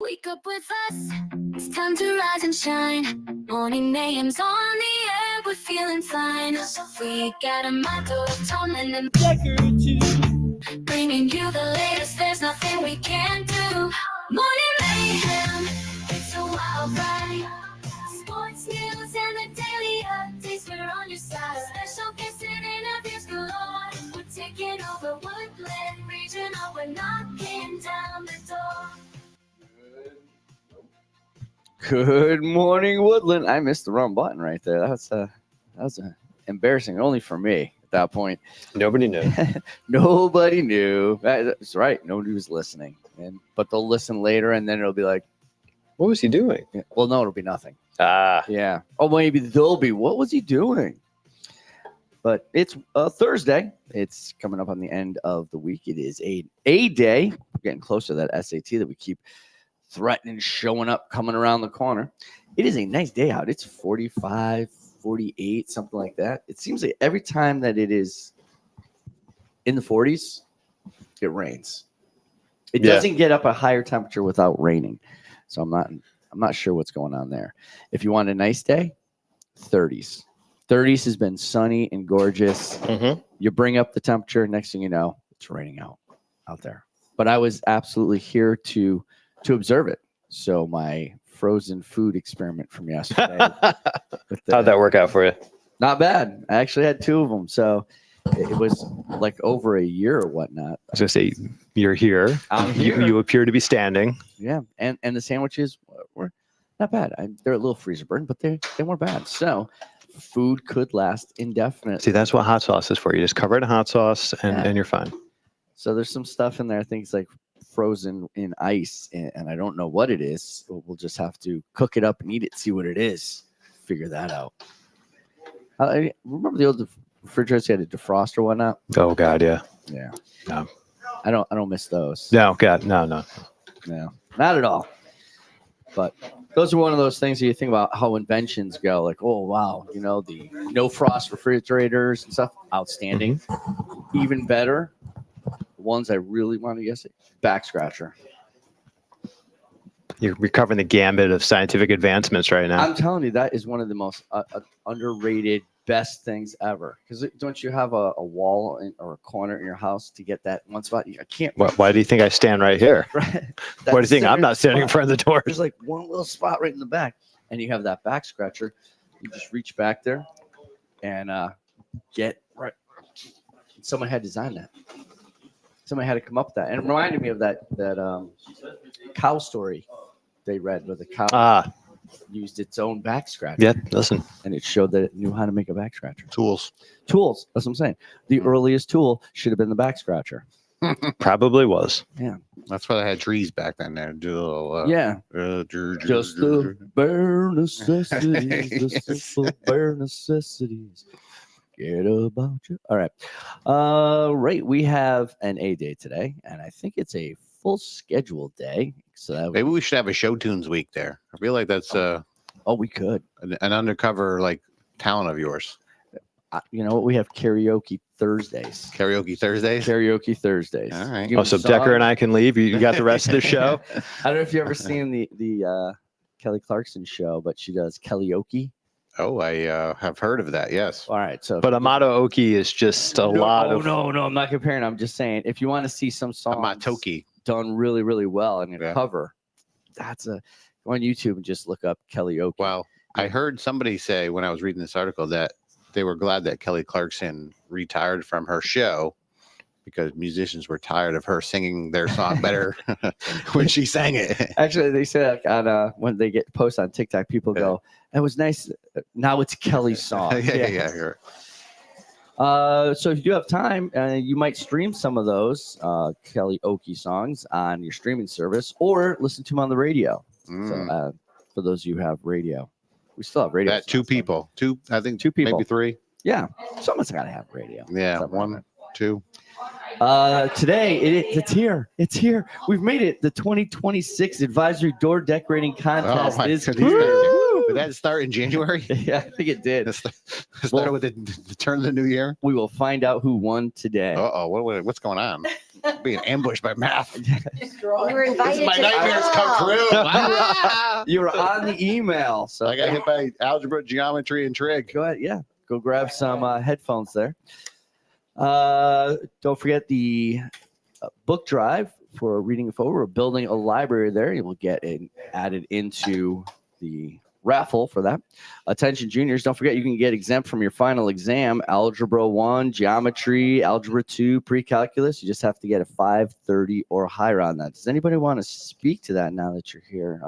Wake up with us, it's time to rise and shine. Morning mayhem's on the air, we're feeling fine. We got a motto of Tolman and Decker too, bringing you the latest, there's nothing we can't do. Morning mayhem, it's a wild ride. Sports news and the daily updates, we're on your side. Special guests and interviews galore. We're taking over Woodland Regional, we're knocking down the door. Good morning, Woodland. I missed the wrong button right there. That was embarrassing, only for me at that point. Nobody knew. Nobody knew. That's right. Nobody was listening. But they'll listen later, and then it'll be like, What was he doing? well, no, it'll be nothing. Ah, Yeah. Oh, maybe they'll be, what was he doing? But it's Thursday. It's coming up on the end of the week. It is a day. We're getting close to that SAT that we keep threatening showing up, coming around the corner. It is a nice day out. It's 45, 48, something like that. It seems like every time that it is in the 40s, it rains. It doesn't get up a higher temperature without raining. So I'm not sure what's going on there. If you want a nice day, 30s. 30s has been sunny and gorgeous. mm-hmm. You bring up the temperature, next thing you know, it's raining out there. But I was absolutely here to observe it. So my frozen food experiment from yesterday. How'd that work out for you? Not bad. I actually had 2 of them. So it was like over a year or whatnot. I was going to say, you're here. I'm here. You appear to be standing. Yeah. And the sandwiches were not bad. They're a little freezer burn, but they weren't bad. So food could last indefinitely. See, that's what hot sauce is for. You just cover it in hot sauce and you're fine. So there's some stuff in there. I think it's like frozen in ice, and I don't know what it is. We'll just have to cook it up and eat it, see what it is, figure that out. I remember the old refrigerators had a defroster or whatnot. Oh God, yeah. Yeah. No. I don't miss those. No, God, no. No, not at all. But those are one of those things that you think about how inventions go. Like, oh wow, the no frost refrigerators and stuff, outstanding. Mm-hmm. Even better, the ones I really want to guess, back scratcher. You're recovering the gambit of scientific advancements right now. I'm telling you, that is one of the most underrated, best things ever. Because don't you have a wall or a corner in your house to get that one spot? I can't. Why do you think I stand right here? Right. Why do you think I'm not standing in front of the door? There's like one little spot right in the back, and you have that back scratcher. You just reach back there and get right. Someone had designed that. Somebody had to come up with that, and it reminded me of that cow story they read, where the cow used its own back scratcher. Yeah, listen. And it showed that it knew how to make a back scratcher. Tools. That's what I'm saying. The earliest tool should have been the back scratcher. Probably was. Yeah. That's why they had trees back then. There, do a little, Yeah. Just the bare necessities, the simple bare necessities. Get about you. All right. Right. We have an A day today, and I think it's a full scheduled day. So maybe we should have a show tunes week there. I feel like that's we could an undercover like talent of yours. You know what? We have karaoke Thursdays. Karaoke Thursdays. All right. So Decker and I can leave. You got the rest of the show. I don't know if you ever seen the Kelly Clarkson show, but she does karaoke. Oh, I have heard of that. Yes. All right. So, but Amato Oki is just a lot of. No, I'm not comparing. I'm just saying, if you want to see some songs Amatoki done really, really well in a cover, go on YouTube and just look up karaoke. Well, I heard somebody say when I was reading this article that they were glad that Kelly Clarkson retired from her show because musicians were tired of her singing their song better when she sang it. Actually, they say that on when they get posts on TikTok, people go, "It was nice. Now it's Kelly's song." Yeah. So if you do have time, you might stream some of those Kelly Oki songs on your streaming service, or listen to them on the radio. So for those of you who have radio, we still have radio. Two people, I think two people, maybe 3. Yeah, someone's got to have radio. Yeah, 1, 2. Today it's here. We've made it. The 2026 advisory door decorating contest is here. Did that start in January? Yeah, I think it did. It started with the turn of the new year. We will find out who won today. Uh-oh, what's going on? Being ambushed by math. We were invited My to nightmares come true. Ah! You were on the email, so I got hit by algebra, geometry, and trig. go ahead. Yeah, go grab some headphones there. Don't forget the book drive for Reading It Forward. We're building a library there. You will get it added into the raffle for that. Attention juniors, don't forget you can get exempt from your final exam, Algebra 1, Geometry, Algebra 2, Pre-Calculus. You just have to get a 530 or higher on that. Does anybody want to speak to that now that you're here?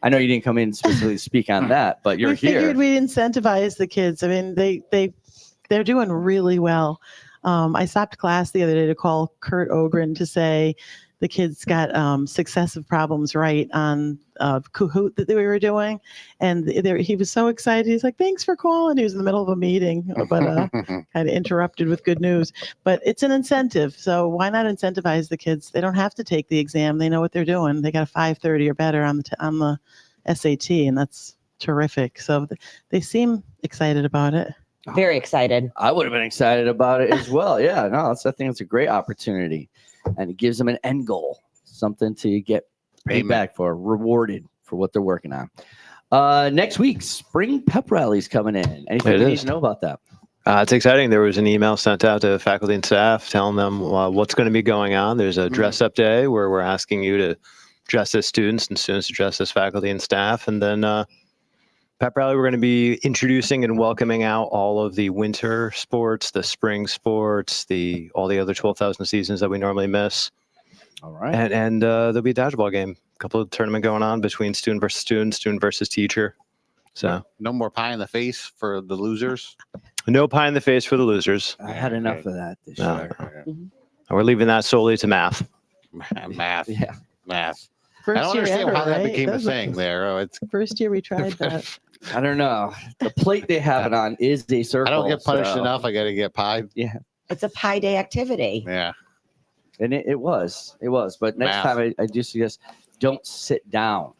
I know you didn't come in specifically to speak on that, but you're we here. figured we'd incentivize the kids. I mean, they're doing really well. I stopped class the other day to call Kurt Ogren to say the kids got successive problems right on Kahoot that we were doing. And he was so excited. He's like, thanks for calling. He was in the middle of a meeting, but kind of interrupted with good news. But it's an incentive. So why not incentivize the kids? They don't have to take the exam. They know what they're doing. They got a 530 or better on the SAT, and that's terrific. So they seem excited about it. Very excited. I would have been excited about it as well. Yeah, no, I think it's a great opportunity, and it gives them an end goal, something to get paid Amen. back for, rewarded for what they're working on. Next week, spring pep rally's coming in. Anything It you need is. to know about that? It's exciting. There was an email sent out to faculty and staff telling them what's going to be going on. There's a dress up day where we're asking you to dress as students and students to dress as faculty and staff. And then pep rally, we're going to be introducing and welcoming out all of the winter sports, the spring sports, all the other 12,000 seasons that we normally miss. All right. And there'll be a dodgeball game, a couple of tournament going on between student versus student, student versus teacher. So No more pie in the face for the losers. no pie in the face for the losers. I had enough of that this No. year. We're leaving that solely to math. Math. Yeah. Math. I First don't year understand ever, how that right? became a That was the thing there. Oh, it's First year we tried that. I don't know. The plate they have it on is a circle. I don't get punished so- enough. I got to get pied. Yeah. It's a Pi Day activity. Yeah. And it was. But next Math. time I just suggest don't sit down.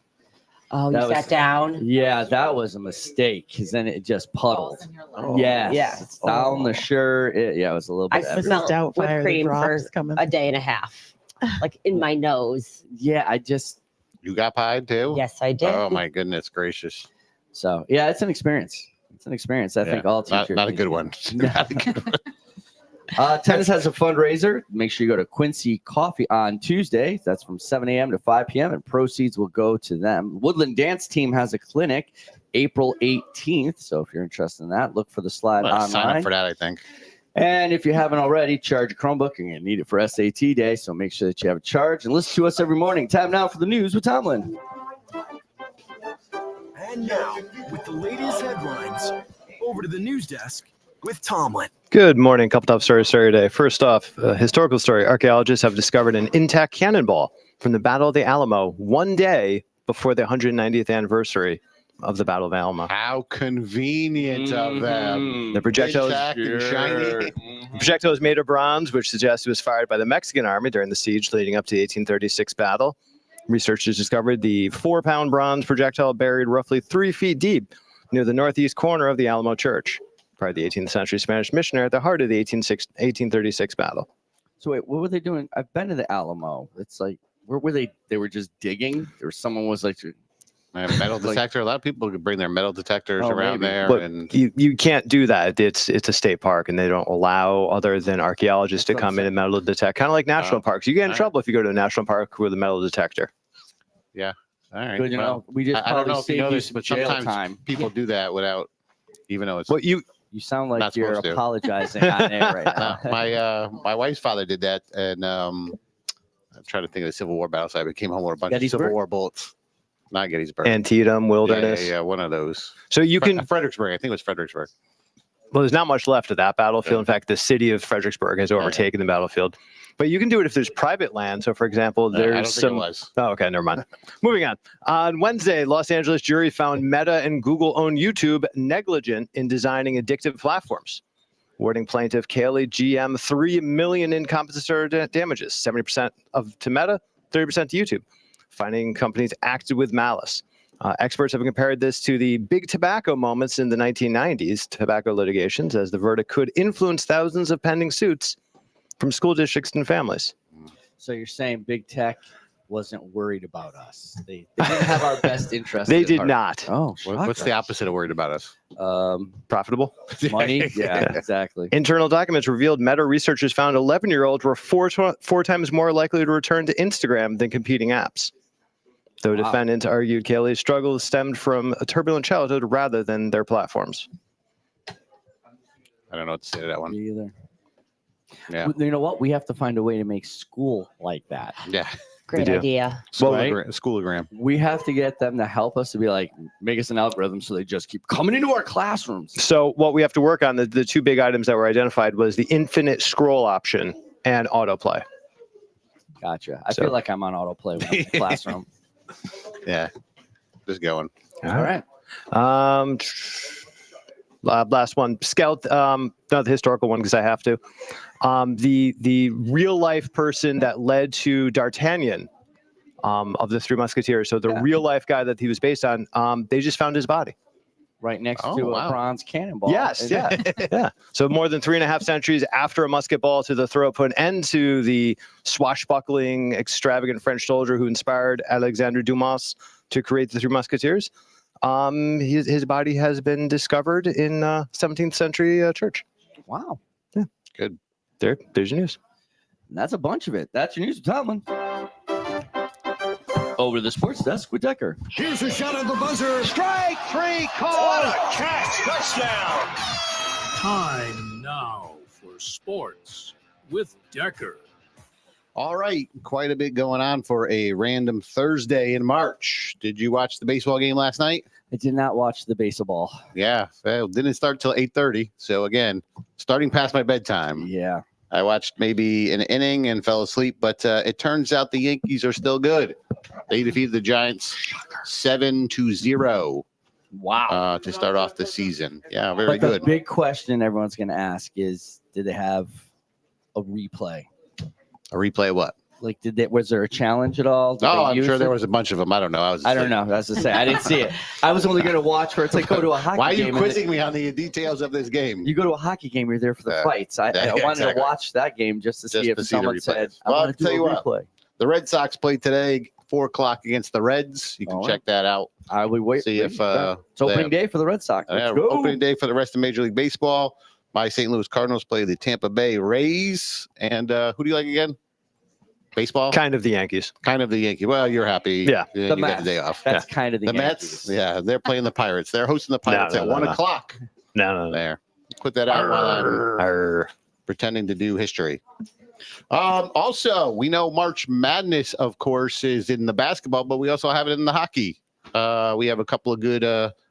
Oh, you That was- sat down? Yeah, that was a mistake because then it just puddled. Oh. Yes. Yeah. It's down the shirt. It was a little I bit. Mrs. smelled Doubtfire, whipped the cream for drops coming. a day and a half, like in my nose. Yeah, I just. You got pied too? Yes, I did. Oh my goodness gracious. So yeah, it's an experience. It's an experience. I think Yeah. all teachers. Not a need good to- one. No. Not a good one. Tennis has a fundraiser. Make sure you go to Quincy Coffee on Tuesday. That's from 7 a.m. to 5 p.m. and proceeds will go to them. Woodland Dance Team has a clinic April 18th. So if you're interested in that, look for the slide I'll sign online. up for that, I think. And if you haven't already, charge a Chromebook. You're going to need it for SAT day. So make sure that you have a charge and listen to us every morning. Time now for the news with Tomlin. And now, with the latest headlines, over to the news desk with Tomlin. Good morning. Couple top stories today. First off, a historical story. Archaeologists have discovered an intact cannonball from the Battle of the Alamo one day before the 190th anniversary of the Battle of Alamo. How convenient of them. The projectile Intact and shiny. The projectile is made of bronze, which suggests it was fired by the Mexican army during the siege leading up to the 1836 battle. Researchers discovered the 4-pound bronze projectile buried roughly 3 feet deep near the northeast corner of the Alamo Church. Prior to the 18th century Spanish missionary at the heart of the 1836 battle. So wait, what were they doing? I've been to the Alamo. It's like, where were they? They were just digging, or someone was like, Metal Like- detector. A lot of people could bring their metal detectors Oh, around maybe. there. But And you can't do that. It's a state park, and they don't allow other than archaeologists to That's what I'm come in and metal detect. Kind of like national Oh, parks. You get in alright. trouble if you go to a national park with a metal detector. all right. good, you well, know, we just I don't probably know if you saved know you this, some but jail sometimes time. people do that without, even though it's. Well, you You sound like Not you're supposed to. apologizing on air right now. my wife's father did that, and I'm trying to think of the Civil War battle site. We came home with a bunch Gettysburg? of Civil War bullets. Not Gettysburg. Antietam, Wilderness. Yeah, one of those. So you can. Fredericksburg. I think it was Fredericksburg. Well, there's not much left of that battlefield. Yeah. In fact, the city of Fredericksburg has overtaken the battlefield. But you can do it if there's private land. So, for example, I don't there's think some. it was. Oh, okay, never mind. Moving on. On Wednesday, Los Angeles jury found Meta and Google-owned YouTube negligent in designing addictive platforms, awarding plaintiff Kaylee GM $3 million in compensatory damages, 70% to Meta, 30% to YouTube, finding companies acted with malice. Experts have compared this to the big tobacco moments in the 1990s, tobacco litigations, as the verdict could influence thousands of pending suits from school districts and families. So you're saying big tech wasn't worried about us? They didn't have our best interest. They at did heart. not. Oh, What's the shocker. opposite of worried about us? Profitable. Money? Yeah, exactly. Internal documents revealed Meta researchers found 11-year-olds were four times more likely to return to Instagram than competing apps. Though Wow. defendants argued Kaylee's struggles stemmed from a turbulent childhood rather than their platforms. I don't know what to say to that one. Me either. Yeah. You know what? We have to find a way to make school like that. Yeah. Great do. idea. Schoologram. We have to get them to help us to be like, make us an algorithm so they just keep coming into our classrooms. So what we have to work on, the two big items that were identified was the infinite scroll option and autoplay. Gotcha. I So- feel like I'm on autoplay when I'm in the classroom. Yeah. Just going. All right. Last one, Scout, not the historical one because I have to. The real life person that led to D'Artagnan of the Three Musketeers. So the real life guy that he was based on, they just found his body. Right next Oh, to wow. a bronze cannonball. Yes, And- yeah, yeah. So more than 3.5 centuries after a musket ball to the throat put an end to the swashbuckling, extravagant French soldier who inspired Alexandre Dumas to create the Three Musketeers. His body has been discovered in 17th century church. Wow. Yeah. Good. There's your news. And that's a bunch of it. That's your news with Tomlin. Over to the sports desk with Decker. Here's a shot at the buzzer. Strike three, call. What a catch. Touchdown. Time now for sports with Decker. All right. Quite a bit going on for a random Thursday in March. Did you watch the baseball game last night? I did not watch the baseball. Yeah. Well, didn't start till 8:30. So again, starting past my bedtime. Yeah. I watched maybe an inning and fell asleep, but it turns out the Yankees are still good. They defeated the Giants 7-0 Wow. to start off the season. Yeah, very But good. the big question everyone's going to ask is, did they have a replay? A replay of what? Like, was there a challenge at all? Did Oh, they I'm use sure there it? was a bunch of them. I don't know. I don't know. That's to say, I didn't see it. I was only going to watch for it's like go to a hockey Why are game. you and quizzing me on the details of this game? You go to a hockey game, you're there for the Yeah. fights. I Yeah, wanted exactly. to watch that game just to see if to see the someone replays. said, I Well, want I'll to do tell a you what. replay. The Red Sox played today, 4:00 against the Reds. You can All check that out. I will wait. See if, it's opening day for the Red Sox. Let's go. opening day for the rest of Major League Baseball. My St. Louis Cardinals play the Tampa Bay Rays. And who do you like again? Baseball? Kind of the Yankees. Kind of the Yankee. Well, you're happy. Yeah. You The got Mets. the day off. That's kind of the The Yankees. Mets, yeah, they're playing the Pirates. They're hosting the Pirates No, at no, 1 no. o'clock. No. There. Put that out while I'm pretending to do history. Also, we know March Madness, of course, is in the basketball, but we also have it in the hockey. We have a couple of good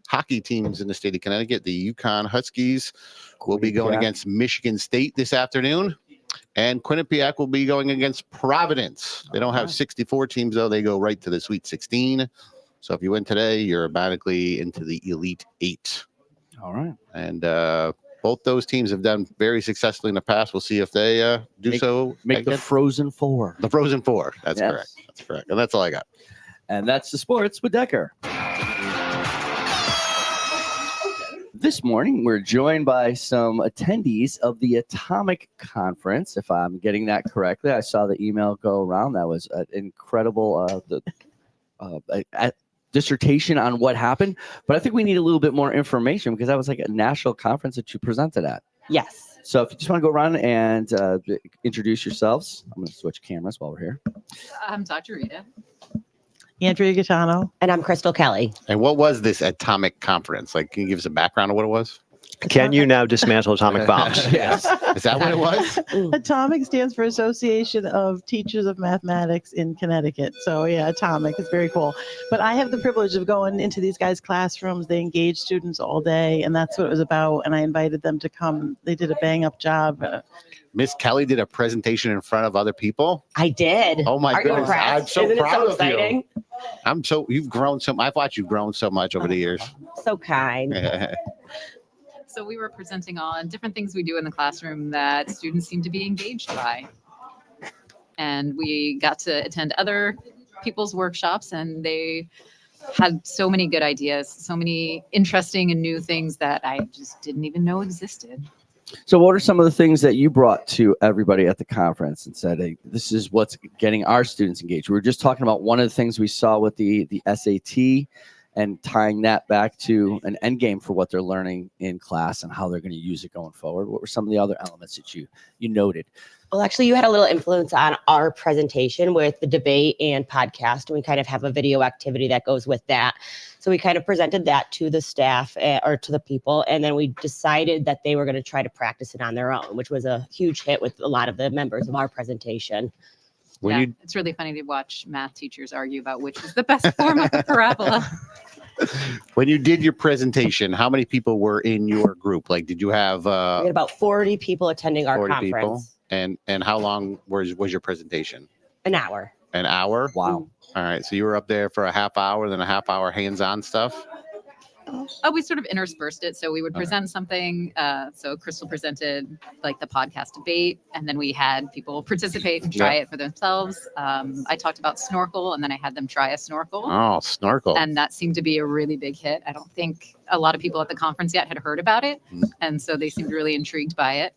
hockey teams in the state of Connecticut. The Yukon Huskies will be going Yeah. against Michigan State this afternoon. And Quinnipiac will be going against Providence. They don't have 64 teams, though. They go right to the Sweet 16. So if you win today, you're automatically into the Elite 8. All right. And both those teams have done very successfully in the past. We'll see if they do so. Make the again. Frozen Four. The Frozen Four. That's Yes. correct. That's correct. And that's all I got. And that's the sports with Decker. This morning, we're joined by some attendees of the Atomic Conference. If I'm getting that correctly, I saw the email go around. That was an incredible dissertation on what happened. But I think we need a little bit more information because that was like a national conference that you presented at. Yes. So if you just want to go around and introduce yourselves, I'm going to switch cameras while we're here. I'm Dr. Rita. Andrea Gaetano. And I'm Crystal Kelly. And what was this Atomic Conference? Like, can you give us a background of what it was? Can you now dismantle atomic bombs? Yes. Is that what it was? Atomic stands for Association of Teachers of Mathematics in Connecticut. So yeah, Atomic is very cool. But I have the privilege of going into these guys' classrooms. They engage students all day, and that's what it was about. And I invited them to come. They did a bang up job. Miss Kelly did a presentation in front of other people. I did. Oh my Are you goodness. impressed? I'm so Isn't proud it so of exciting? you. You've grown so I've watched you grown so much over the years. So kind. So we were presenting on different things we do in the classroom that students seem to be engaged by. And we got to attend other people's workshops, and they had so many good ideas, so many interesting and new things that I just didn't even know existed. So what are some of the things that you brought to everybody at the conference and said, hey, this is what's getting our students engaged? We were just talking about one of the things we saw with the SAT and tying that back to an end game for what they're learning in class and how they're going to use it going forward. What were some of the other elements that you noted? Well, actually, you had a little influence on our presentation with the debate and podcast, and we kind of have a video activity that goes with that. So we kind of presented that to the staff or to the people, and then we decided that they were going to try to practice it on their own, which was a huge hit with a lot of the members of our presentation. It's really funny to watch math teachers argue about which is the best form of the parabola. When you did your presentation, how many people were in your group? Like, did you have We had about 40 people attending our 40 conference. people? And how long was your presentation? An hour. An hour? Wow. All right. So you were up there for a half hour, then a half hour hands-on stuff? Oh, we sort of interspersed it. So we would present something. So Crystal presented like the podcast debate, and then we had people participate and try it for themselves. I talked about snorkel, and then I had them try a snorkel. Oh, snorkel. And that seemed to be a really big hit. I don't think a lot of people at the conference yet had heard about it. And so they seemed really intrigued by it.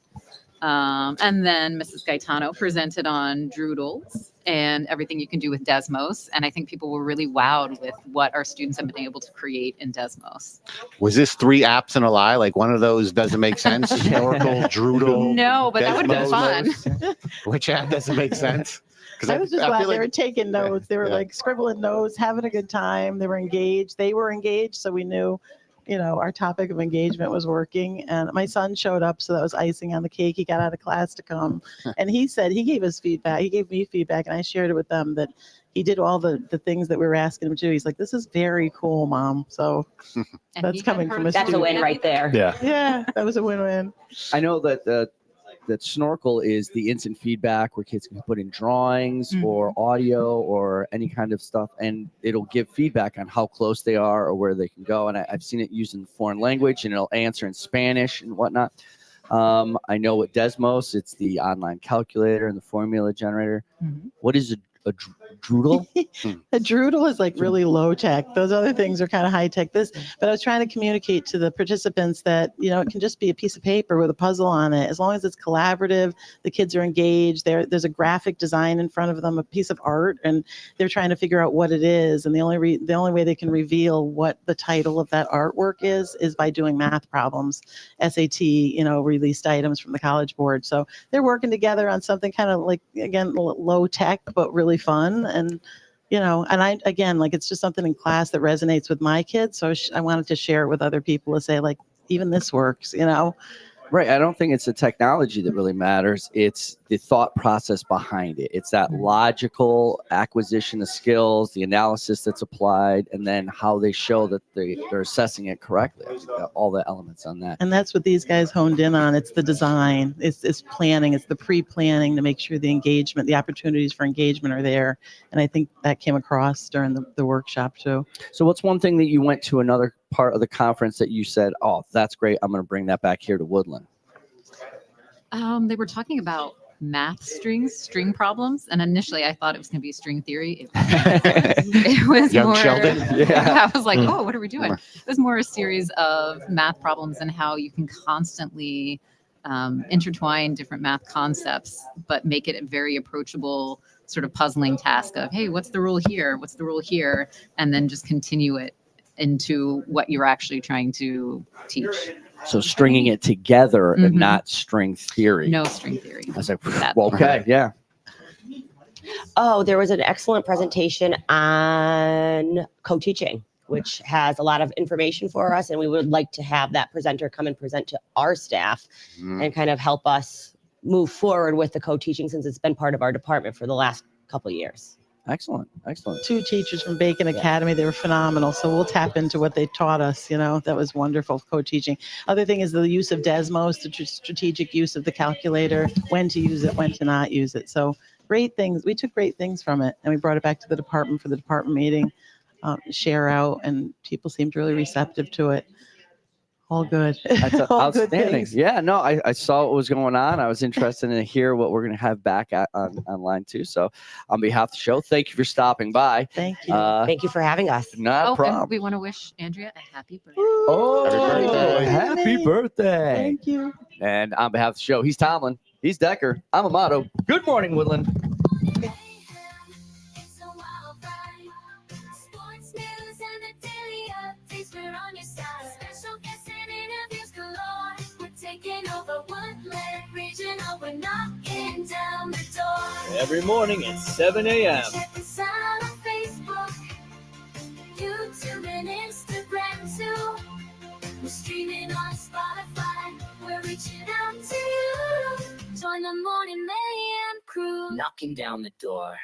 And then Mrs. Gaetano presented on Droodles and everything you can do with Desmos. And I think people were really wowed with what our students have been able to create in Desmos. Was this 3 apps and a lie? Like one of those doesn't make sense? Snorkel, Droodle. No, but that would have been fun. Which app doesn't make sense? I was just glad they were taking notes. They were like scribbling notes, having a good time. They were engaged. They were engaged. So we knew, our topic of engagement was working. And my son showed up. So that was icing on the cake. He got out of class to come. And he said, he gave us feedback. He gave me feedback. And I shared it with them that he did all the things that we were asking him to do. He's like, this is very cool, Mom. So that's coming from a That's a student. win right there. Yeah. Yeah, that was a win-win. I know that that Snorkel is the instant feedback where kids can put in drawings or audio or any kind of stuff, and it'll give feedback on how close they are or where they can go. And I've seen it used in foreign language, and it'll answer in Spanish and whatnot. I know with Desmos, it's the online calculator and the formula generator. What is a Droodle? A Droodle is like really low tech. Those other things are kind of high tech. But I was trying to communicate to the participants that, it can just be a piece of paper with a puzzle on it. As long as it's collaborative, the kids are engaged. There's a graphic design in front of them, a piece of art, and they're trying to figure out what it is. And the only way they can reveal what the title of that artwork is by doing math problems, SAT, released items from the College Board. So they're working together on something kind of like, again, low tech, but really fun. And and I, again, like, it's just something in class that resonates with my kids. So I wanted to share it with other people to say, like, even this works, Right. I don't think it's the technology that really matters. It's the thought process behind it. It's that logical acquisition of skills, the analysis that's applied, and then how they show that they're assessing it correctly. I think all the elements on that. And that's what these guys honed in on. It's the design, it's planning, it's the pre-planning to make sure the engagement, the opportunities for engagement are there. And I think that came across during the workshop too. So what's one thing that you went to another part of the conference that you said, oh, that's great, I'm going to bring that back here to Woodland? They were talking about math string problems, and initially I thought it was going to be string theory. It was Young more. Sheldon? I was like, oh, what are we doing? It was more a series of math problems and how you can constantly intertwine different math concepts, but make it a very approachable sort of puzzling task of, hey, what's the rule here? What's the rule here? And then just continue it into what you're actually trying to teach. So stringing it together and not string theory. No string theory. I was like, well, okay, yeah. Oh, there was an excellent presentation on co-teaching, which has a lot of information for us. And we would like to have that presenter come and present to our staff and kind of help us move forward with the co-teaching, since it's been part of our department for the last couple of years. Excellent. 2 teachers from Bacon Academy. They were phenomenal. So we'll tap into what they taught us. That was wonderful co-teaching. Other thing is the use of Desmos, the strategic use of the calculator, when to use it, when to not use it. So great things. We took great things from it, and we brought it back to the department for the department meeting, share out, and people seemed really receptive to it. All good. That's All good outstanding. things. Yeah, no, I saw what was going on. I was interested to hear what we're going to have back online too. So, on behalf of the show, thank you for stopping by. Thank you. Thank you for having us. Not a And problem. we want to wish Andrea a happy birthday. Oh, Happy happy birthday. birthday. Thank you. And on behalf of the show, he's Tomlin. He's Decker. I'm Amato. Good morning, Woodland. It's a wild ride. Sports news and the daily updates, we're on your side. Special guests and interviews galore. We're taking over Woodland Regional. We're knocking down the door. Every morning at 7 a.m. Check us out on Facebook, YouTube, and Instagram too. We're streaming on Spotify. We're reaching out to you. Join the morning mayhem crew. Knocking down the door.